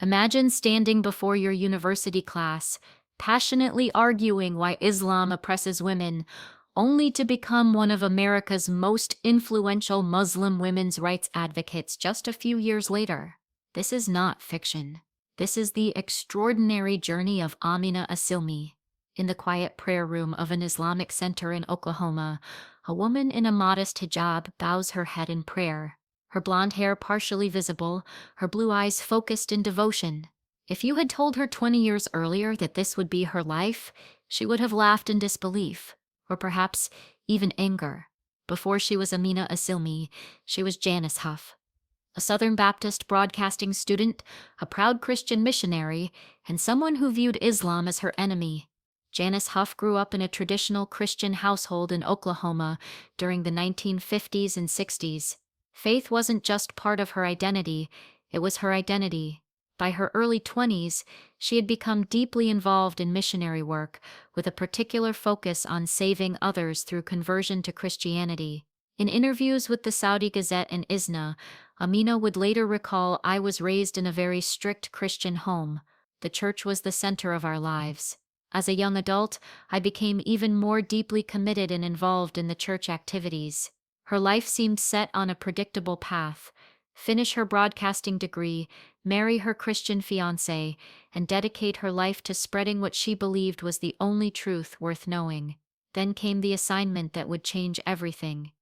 Imagine standing before your university class, passionately arguing why Islam oppresses women, only to become one of America's most influential Muslim women's rights advocates just a few years later. This is not fiction. This is the extraordinary journey of Aminah Assilmi. In the quiet prayer room of an Islamic center in Oklahoma, a woman in a modest hijab bows her head in prayer, her blonde hair partially visible, her blue eyes focused in devotion. If you had told her 20 years earlier that this would be her life, she would have laughed in disbelief, or perhaps even anger. Before she was Aminah Assilmi, she was Janice Huff, a Southern Baptist broadcasting student, a proud Christian missionary, and someone who viewed Islam as her enemy. Janice Huff grew up in a traditional Christian household in Oklahoma during the 1950s and 60s. Faith wasn't just part of her identity, it was her identity. By her early 20s, she had become deeply involved in missionary work, with a particular focus on saving others through conversion to Christianity. In interviews with the Saudi Gazette and ISNA, Aminah would later recall, "I was raised in a very strict Christian home. The church was the center of our lives. As a young adult, I became even more deeply committed and involved in the church activities." Her life seemed set on a predictable path: finish her broadcasting degree, marry her Christian fiancé, and dedicate her life to spreading what she believed was the only truth worth knowing. Then came the assignment that would change everything.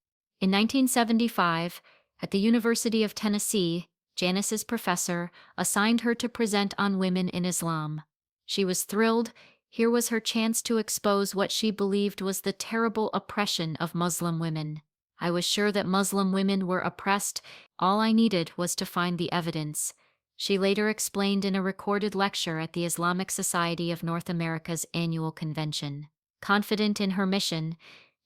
In 1975, at the University of Tennessee, Janice's professor assigned her to present on women in Islam. She was thrilled. Here was her chance to expose what she believed was the terrible oppression of Muslim women. "I was sure that Muslim women were oppressed. All I needed was to find the evidence," she later explained in a recorded lecture at the Islamic Society of North America's annual convention. Confident in her mission,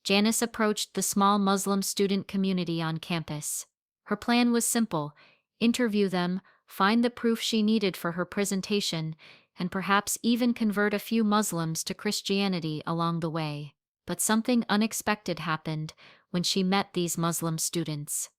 Janice approached the small Muslim student community on campus. Her plan was simple: interview them, find the proof she needed for her presentation, and perhaps even convert a few Muslims to Christianity along the way. But something unexpected happened when she met these Muslim students.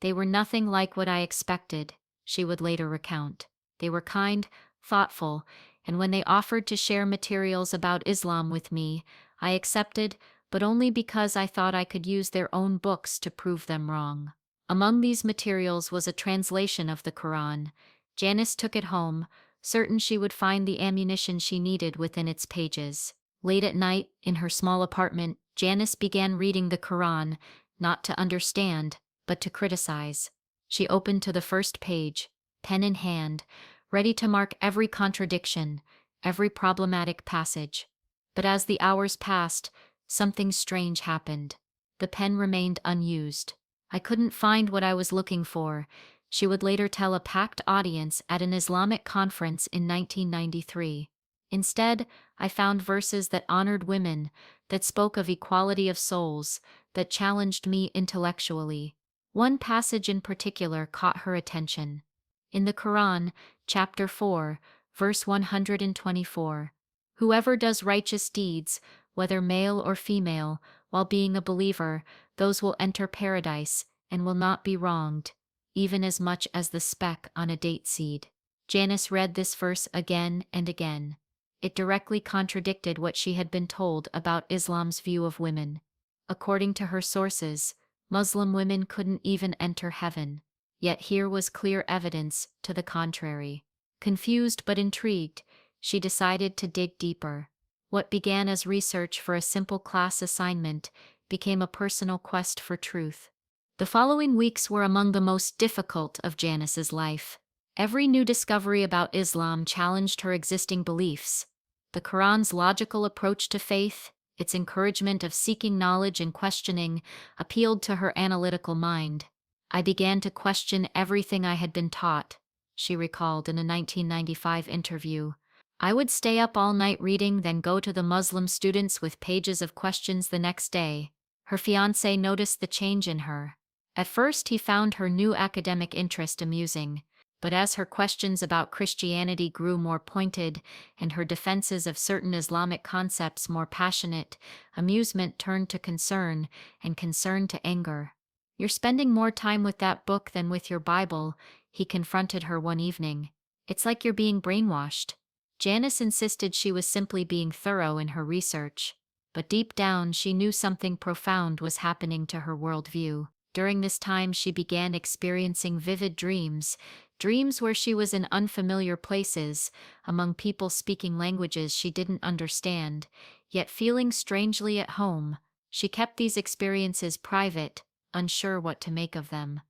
"They were nothing like what I expected," she would later recount. "They were kind, thoughtful, and when they offered to share materials about Islam with me, I accepted, but only because I thought I could use their own books to prove them wrong." Among these materials was a translation of the Quran. Janice took it home, certain she would find the ammunition she needed within its pages. Late at night, in her small apartment, Janice began reading the Quran, not to understand, but to criticize. She opened to the first page, pen in hand, ready to mark every contradiction, every problematic passage. But as the hours passed, something strange happened. The pen remained unused. "I couldn't find what I was looking for," she would later tell a packed audience at an Islamic conference in 1993. "Instead, I found verses that honored women, that spoke of equality of souls, that challenged me intellectually." One passage in particular caught her attention. In the Quran, chapter 4, verse 124, "Whoever does righteous deeds, whether male or female, while being a believer, those will enter paradise and will not be wronged, even as much as the speck on a date seed." Janice read this verse again and again. It directly contradicted what she had been told about Islam's view of women. According to her sources, Muslim women couldn't even enter heaven. Yet here was clear evidence to the contrary. Confused but intrigued, she decided to dig deeper. What began as research for a simple class assignment became a personal quest for truth. The following weeks were among the most difficult of Janice's life. Every new discovery about Islam challenged her existing beliefs. The Quran's logical approach to faith, its encouragement of seeking knowledge and questioning, appealed to her analytical mind. "I began to question everything I had been taught," she recalled in a 1995 interview. "I would stay up all night reading, then go to the Muslim students with pages of questions the next day." Her fiancé noticed the change in her. At first, he found her new academic interest amusing. But as her questions about Christianity grew more pointed and her defenses of certain Islamic concepts more passionate, amusement turned to concern and concern to anger. "You're spending more time with that book than with your Bible," he confronted her one evening. It's like you're being brainwashed. Janice insisted she was simply being thorough in her research, but deep down she knew something profound was happening to her worldview. During this time, she began experiencing vivid dreams, dreams where she was in unfamiliar places, among people speaking languages she didn't understand, yet feeling strangely at home. She kept these experiences private, unsure what to make of them.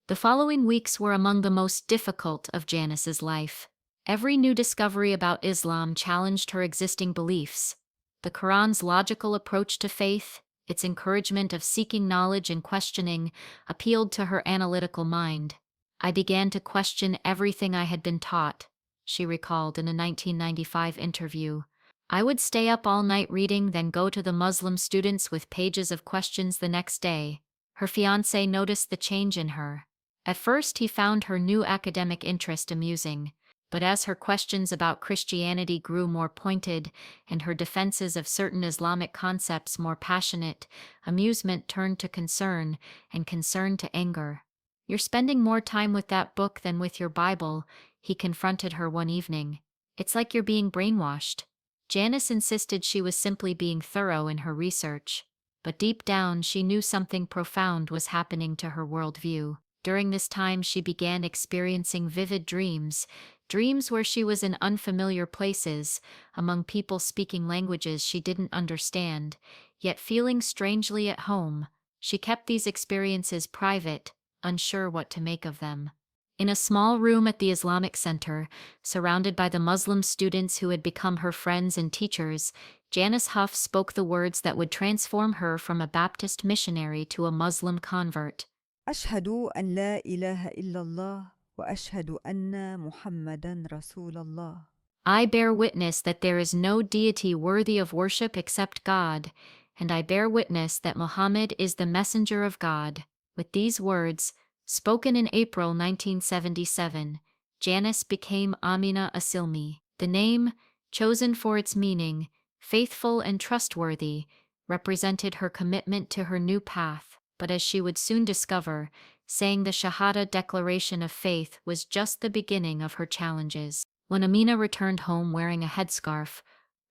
The following weeks were among the most difficult of Janice's life. Every new discovery about Islam challenged her existing beliefs. The Quran's logical approach to faith, its encouragement of seeking knowledge and questioning, appealed to her analytical mind. "I began to question everything I had been taught," she recalled in a 1995 interview. "I would stay up all night reading, then go to the Muslim students with pages of questions the next day." Her fiancé noticed the change in her. At first, he found her new academic interest amusing, but as her questions about Christianity grew more pointed and her defenses of certain Islamic concepts more passionate, amusement turned to concern and concern to anger. "You're spending more time with that book than with your Bible," he confronted her one evening. "It's like you're being brainwashed." Janice insisted she was simply being thorough in her research, but deep down she knew something profound was happening to her worldview. During this time, she began experiencing vivid dreams, dreams where she was in unfamiliar places, among people speaking languages she didn't understand, yet feeling strangely at home. She kept these experiences private, unsure what to make of them. In a small room at the Islamic Center, surrounded by the Muslim students who had become her friends and teachers, Janice Huff spoke the words that would transform her from a Baptist missionary to a Muslim convert. أشهد أن لا إله إلا الله وأشهد أن محمدا رسول الله. "I bear witness that there is no deity worthy of worship except God, and I bear witness that Muhammad is the messenger of God." With these words, spoken in April 1977, Janice became Aminah Assilmi. The name, chosen for its meaning, faithful and trustworthy, represented her commitment to her new path. But as she would soon discover, saying the Shahada declaration of faith was just the beginning of her challenges. When Aminah returned home wearing a headscarf,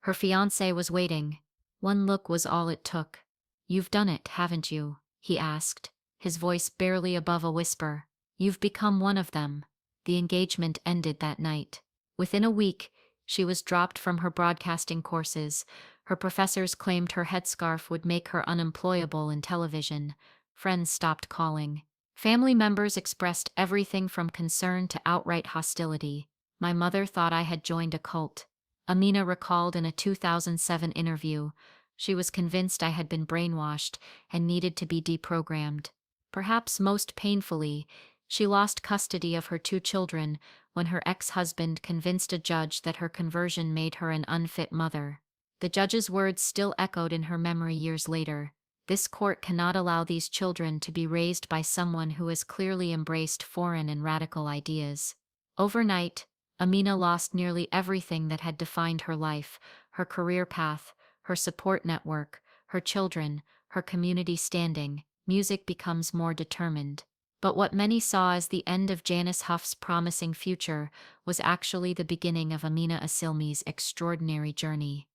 her fiancé was waiting. One look was all it took. "You've done it, haven't you?" he asked, his voice barely above a whisper. "You've become one of them." The engagement ended that night. Within a week, she was dropped from her broadcasting courses. Her professors claimed her headscarf would make her unemployable in television. Friends stopped calling. Family members expressed everything from concern to outright hostility. "My mother thought I had joined a cult," Aminah recalled in a 2007 interview. "She was convinced I had been brainwashed and needed to be deprogrammed." Perhaps most painfully, she lost custody of her two children when her ex-husband convinced a judge that her conversion made her an unfit mother. The judge's words still echoed in her memory years later. "This court cannot allow these children to be raised by someone who has clearly embraced foreign and radical ideas." Overnight, Aminah lost nearly everything that had defined her life: her career path, her support network, her children, her community standing. Music becomes more determined. But what many saw as the end of Janice Huff's promising future was actually the beginning of Aminah Assilmi's extraordinary journey.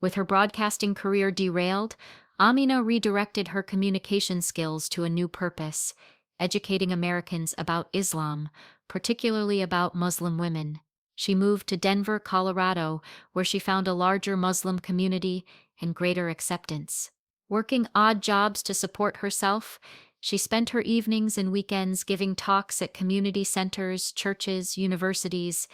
With her broadcasting career derailed, Aminah redirected her communication skills to a new purpose: educating Americans about Islam, particularly about Muslim women. She moved to Denver, Colorado, where she found a larger Muslim community and greater acceptance. Working odd jobs to support herself, she spent her evenings and weekends giving talks at community centers, churches, universities,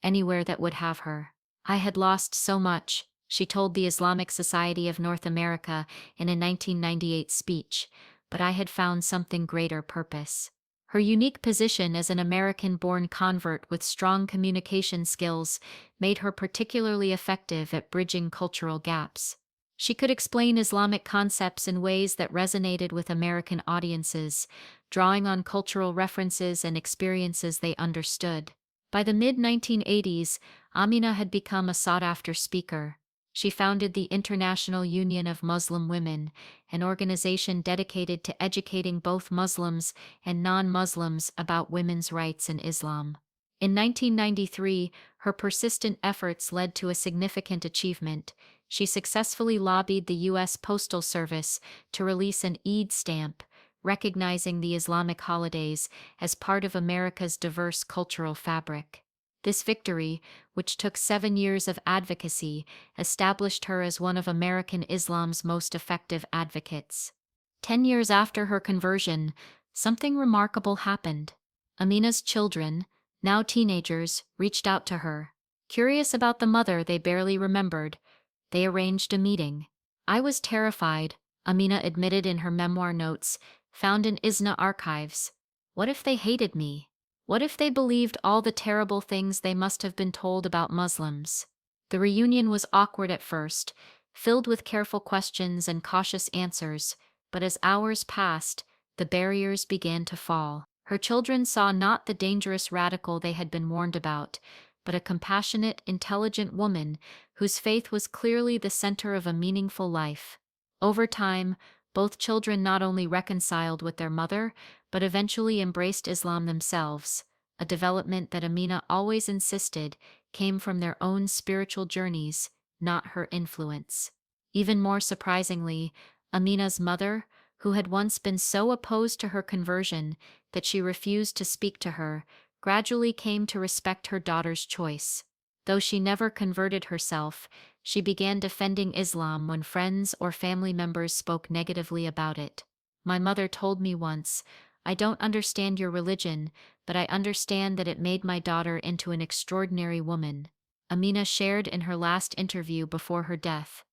anywhere that would have her. "I had lost so much," she told the Islamic Society of North America in a 1998 speech, "but I had found something greater purpose." Her unique position as an American-born convert with strong communication skills made her particularly effective at bridging cultural gaps. She could explain Islamic concepts in ways that resonated with American audiences, drawing on cultural references and experiences they understood. By the mid-1980s, Aminah had become a sought-after speaker. She founded the International Union of Muslim Women, an organization dedicated to educating both Muslims and non-Muslims about women's rights in Islam. In 1993, her persistent efforts led to a significant achievement. She successfully lobbied the U.S. Postal Service to release an Eid stamp, recognizing the Islamic holidays as part of America's diverse cultural fabric. This victory, which took 7 years of advocacy, established her as one of American Islam's most effective advocates. 10 years after her conversion, something remarkable happened. Aminah's children, now teenagers, reached out to her. Curious about the mother they barely remembered, they arranged a meeting. I was terrified, Aminah admitted in her memoir notes, found in ISNA archives. What if they hated me? What if they believed all the terrible things they must have been told about Muslims? The reunion was awkward at first, filled with careful questions and cautious answers, but as hours passed, the barriers began to fall. Her children saw not the dangerous radical they had been warned about, but a compassionate, intelligent woman whose faith was clearly the center of a meaningful life. Over time, both children not only reconciled with their mother, but eventually embraced Islam themselves, a development that Aminah always insisted came from their own spiritual journeys, not her influence. Even more surprisingly, Aminah's mother, who had once been so opposed to her conversion that she refused to speak to her, gradually came to respect her daughter's choice. Though she never converted herself, she began defending Islam when friends or family members spoke negatively about it. My mother told me once, "I don't understand your religion, but I understand that it made my daughter into an extraordinary woman." Aminah shared in her last interview before her death.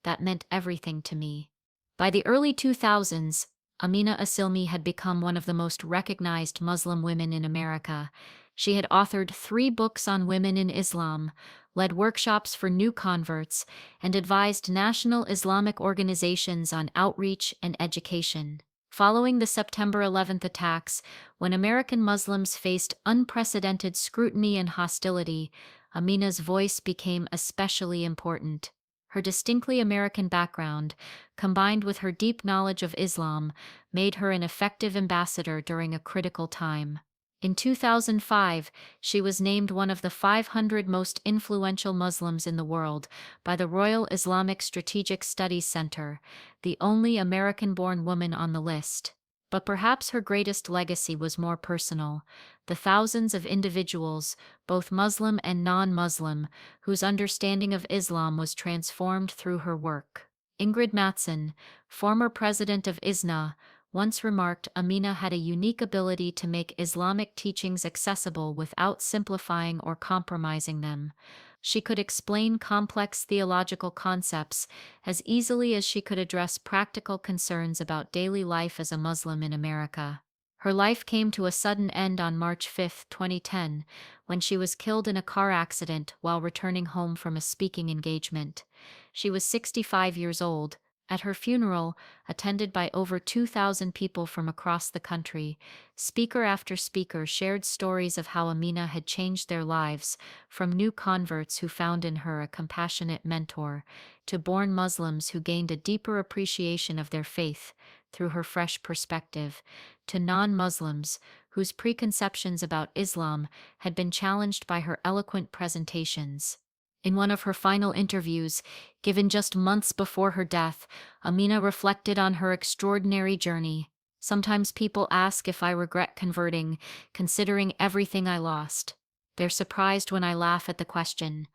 That meant everything to me. By the early 2000s, Aminah Assilmi had become one of the most recognized Muslim women in America. She had authored 3 books on women in Islam, led workshops for new converts, and advised national Islamic organizations on outreach and education. Following the September 11th attacks, when American Muslims faced unprecedented scrutiny and hostility, Aminah's voice became especially important. Her distinctly American background, combined with her deep knowledge of Islam, made her an effective ambassador during a critical time. In 2005, she was named one of the 500 most influential Muslims in the world by the Royal Islamic Strategic Studies Center, the only American-born woman on the list. But perhaps her greatest legacy was more personal: the thousands of individuals, both Muslim and non-Muslim, whose understanding of Islam was transformed through her work. Ingrid Mattson, former president of ISNA, once remarked Aminah had a unique ability to make Islamic teachings accessible without simplifying or compromising them. She could explain complex theological concepts as easily as she could address practical concerns about daily life as a Muslim in America. Her life came to a sudden end on March 5, 2010, when she was killed in a car accident while returning home from a speaking engagement. She was 65 years old. At her funeral, attended by over 2,000 people from across the country, speaker after speaker shared stories of how Aminah had changed their lives, from new converts who found in her a compassionate mentor, to born Muslims who gained a deeper appreciation of their faith through her fresh perspective, to non-Muslims whose preconceptions about Islam had been challenged by her eloquent presentations. In one of her final interviews, given just months before her death, Aminah reflected on her extraordinary journey. "Sometimes people ask if I regret converting, considering everything I lost. They're surprised when I laugh at the question.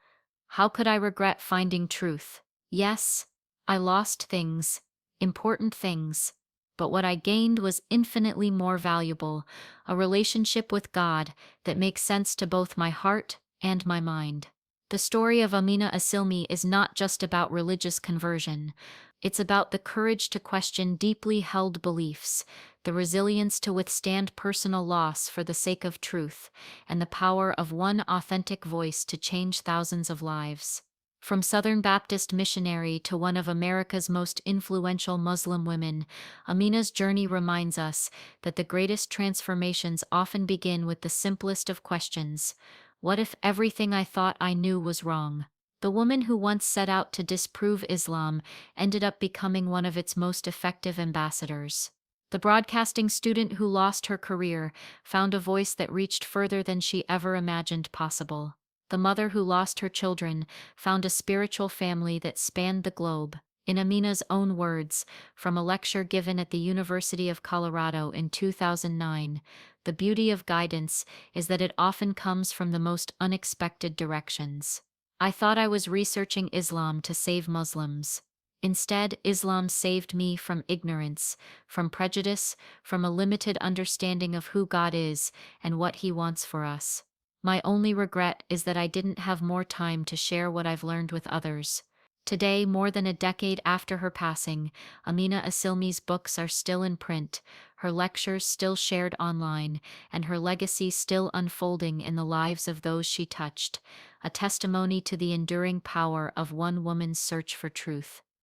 How could I regret finding truth? Yes, I lost things, important things. But what I gained was infinitely more valuable: a relationship with God that makes sense to both my heart and my mind." The story of Aminah Assilmi is not just about religious conversion. It's about the courage to question deeply held beliefs, the resilience to withstand personal loss for the sake of truth, and the power of one authentic voice to change thousands of lives. From Southern Baptist missionary to one of America's most influential Muslim women, Aminah's journey reminds us that the greatest transformations often begin with the simplest of questions. What if everything I thought I knew was wrong? The woman who once set out to disprove Islam ended up becoming one of its most effective ambassadors. The broadcasting student who lost her career found a voice that reached further than she ever imagined possible. The mother who lost her children found a spiritual family that spanned the globe. In Aminah's own words, from a lecture given at the University of Colorado in 2009, the beauty of guidance is that it often comes from the most unexpected directions. I thought I was researching Islam to save Muslims. Instead, Islam saved me from ignorance, from prejudice, from a limited understanding of who God is and what He wants for us. My only regret is that I didn't have more time to share what I've learned with others. Today, more than a decade after her passing, Aminah Assilmi's books are still in print, her lectures still shared online, and her legacy still unfolding in the lives of those she touched, a testimony to the enduring power of one woman's search for truth.